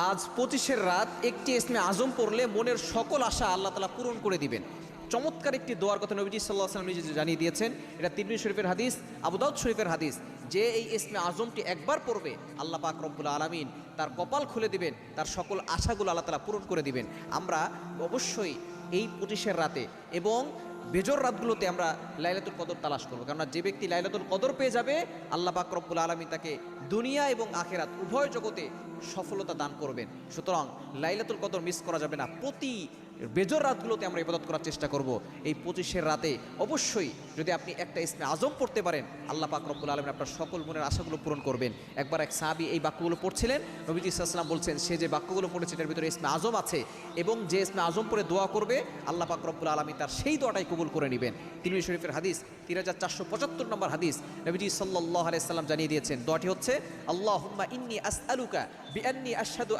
আজ 25-এর রাত একটি ইসমে আজম পড়লে মনের সকল আশা আল্লাহ তাআলা পূরণ করে দিবেন। চমৎকার একটি দোয়ার কথা নবীজি সাল্লাল্লাহু আলাইহি ওয়াসাল্লাম নিজে জানিয়ে দিয়েছেন। এটা তিরমিজি শরীফের হাদিস, আবু দাউদ শরীফের হাদিস, যে এই ইসমে আজমটি একবার পড়বে আল্লাহ পাক রব্বুল আলামিন তার কপাল খুলে দিবেন, তার সকল আশাগুলো আল্লাহ তাআলা পূরণ করে দিবেন। আমরা অবশ্যই এই 25-এর রাতে এবং বেজর রাতগুলোতে আমরা লাইলাতুল কদর তালাশ করবো, কেননা যে ব্যক্তি লাইলাতুল কদর পেয়ে যাবে আল্লাহ পাক রব্বুল আলামিন তাকে দুনিয়া এবং আখিরাত উভয় জগতে সফলতা দান করবেন। সুতরাং লাইলাতুল কদর মিস করা যাবে না। প্রতি বেজর রাতগুলোতে আমরা ইবাদত করার চেষ্টা করব। এই 25-এর রাতে অবশ্যই যদি আপনি একটা ইসমে আজম পড়তে পারেন আল্লাহ পাক রব্বুল আলামিন আপনার সকল মনের আশাগুলো পূরণ করবেন। একবার এক সাহাবী এই বাক্যগুলো পড়ছিলেন, নবীজি সাল্লাল্লাহু আলাইহি ওয়াসাল্লাম বলছেন সে যে বাক্যগুলো পড়েছে এটার ভিতরে ইসমে আজম আছে এবং যে ইসমে আজম পড়ে দোয়া করবে আল্লাহ পাক রব্বুল আলামিন তার সেই দোয়াটাই কবুল করে নেবেন। তিরমিজি শরীফের হাদিস 3475 নম্বর হাদিস, নবীজি সাল্লাল্লাহু আলাইহি ওয়াসাল্লাম জানিয়ে দিয়েছেন দোয়াটি হচ্ছে আল্লাহুম্মা ইন্নী আসআলুকা বিআন্নী আশহাদু